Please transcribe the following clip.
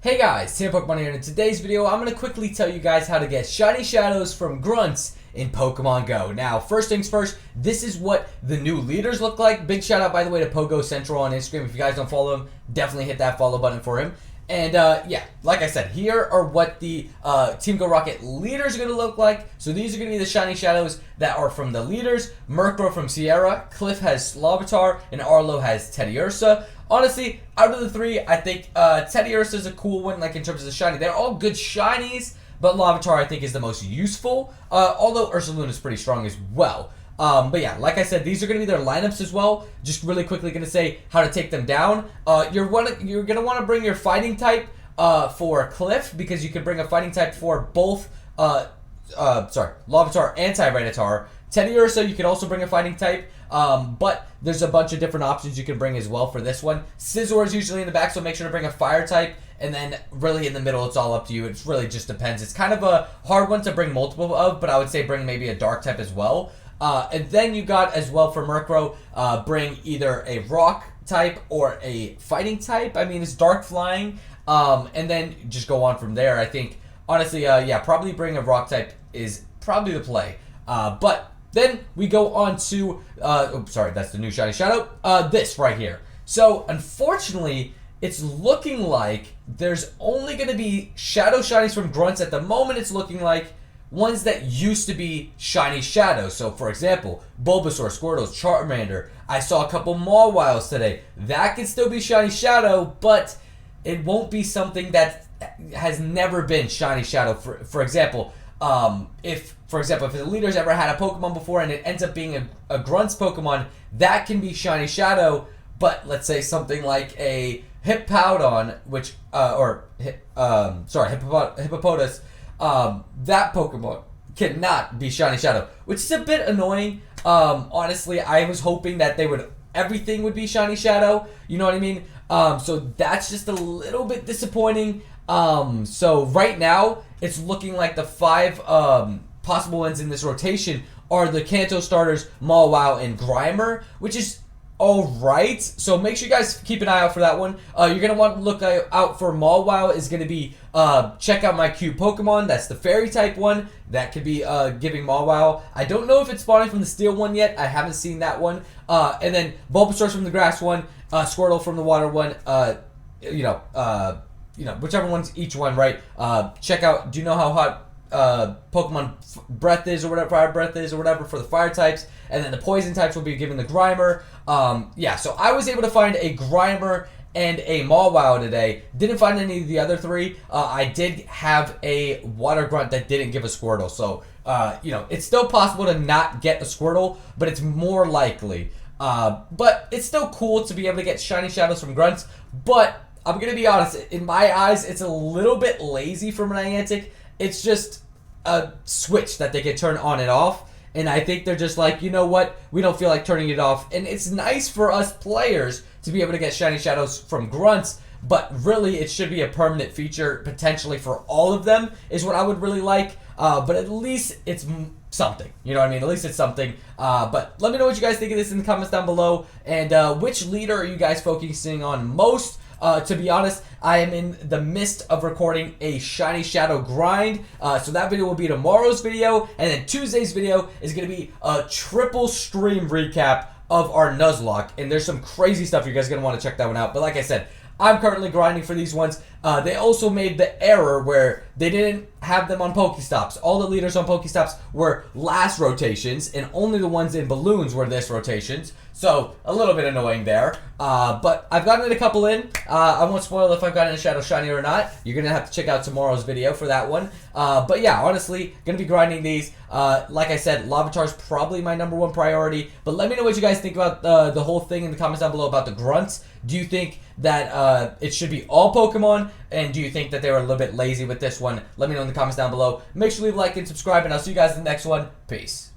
Hey guys, Tim Pokemon here, and in today's video I'm going to quickly tell you guys how to get shiny shadows from Grunts in Pokemon Go. Now, first things first, this is what the new leaders look like. Big shout out, by the way, to Pogo Central on Instagram. If you guys don't follow him, definitely hit that follow button for him. And yeah, like I said, here are what the Team Go Rocket leaders are going to look like. So these are going to be the shiny shadows that are from the leaders. Murkrow from Sierra, Cliff has Larvitar, and Arlo has Teddiursa. Honestly, out of the three, I think Teddiursa is a cool one, like in terms of the shiny. They're all good shinies, but Larvitar I think is the most useful, although Ursaluna is pretty strong as well. But yeah, like I said, these are going to be their lineups as well. Just really quickly going to say how to take them down. You're going to want to bring your fighting type for Cliff, because you can bring a fighting type for both, Larvitar and Tyranitar. Teddiursa, you can also bring a fighting type, but there's a bunch of different options you can bring as well for this one. Scizor is usually in the back, so make sure to bring a fire type, and then really in the middle, it's all up to you. It really just depends. It's kind of a hard one to bring multiple of, but I would say bring maybe a dark type as well. And then you got as well for Murkrow, bring either a rock type or a fighting type. I mean, it's dark flying, and then just go on from there. I think, honestly, yeah, probably bring a rock type is probably the play. But then we go on to, sorry, that's the new shiny shadow, this right here. So, unfortunately, it's looking like there's only going to be shadow shinies from Grunts at the moment. It's looking like ones that used to be shiny shadows. So, for example, Bulbasaur, Squirtle, Charmander. I saw a couple Mawiles today. That can still be shiny shadow, but it won't be something that has never been shiny shadow. For example, if the leaders ever had a Pokemon before and it ends up being a Grunts Pokemon, that can be shiny shadow. But let's say something like a Hippowdon, which Hippopotas. That Pokemon cannot be shiny shadow, which is a bit annoying. Honestly, I was hoping that everything would be shiny shadow. You know what I mean? So that's just a little bit disappointing. So right now, it's looking like the 5 possible ones in this rotation are the Kanto starters, Mawile, and Grimer, which is alright. So make sure you guys keep an eye out for that one. You're going to want to look out for Mawile is going to be, check out my cute Pokemon. That's the fairy type one. That could be giving Mawile. I don't know if it's spawning from the steel one yet. I haven't seen that one. And then Bulbasaur's from the grass one, Squirtle from the water one, whichever one's each one, right? Check out, do you know how hot Pokemon breath is or whatever, fire breath is or whatever for the fire types, and then the poison types will be given the Grimer. Yeah, so I was able to find a Grimer and a Mawile today. Didn't find any of the other 3. I did have a Water Grunt that didn't give a Squirtle, so it's still possible to not get a Squirtle, but it's more likely. But it's still cool to be able to get shiny shadows from Grunts, but I'm gonna be honest, in my eyes, it's a little bit lazy from Niantic. It's just a switch that they can turn on and off. And I think they're just like, you know what? We don't feel like turning it off. And it's nice for us players to be able to get shiny shadows from Grunts. But really, it should be a permanent feature, potentially for all of them, is what I would really like. But at least it's something. You know what I mean? At least it's something. But let me know what you guys think of this in the comments down below. And which leader are you guys focusing on most? To be honest, I am in the midst of recording a shiny shadow grind, so that video will be tomorrow's video, and then Tuesday's video is going to be a triple stream recap of our Nuzlocke, and there's some crazy stuff you guys are going to want to check that one out. But like I said, I'm currently grinding for these ones. They also made the error where they didn't have them on Pokestops. All the leaders on Pokestops were last rotations, and only the ones in balloons were this rotations. So, a little bit annoying there. But I've gotten a couple in. I won't spoil if I've gotten a Shadow Shiny or not. You're going to have to check out tomorrow's video for that one. But yeah, honestly, going to be grinding these. Like I said, Larvitar is probably my #1 priority. But let me know what you guys think about the whole thing in the comments down below about the Grunts. Do you think that it should be all Pokemon? And do you think that they were a little bit lazy with this one? Let me know in the comments down below. Make sure to leave a like and subscribe, and I'll see you guys in the next one. Peace.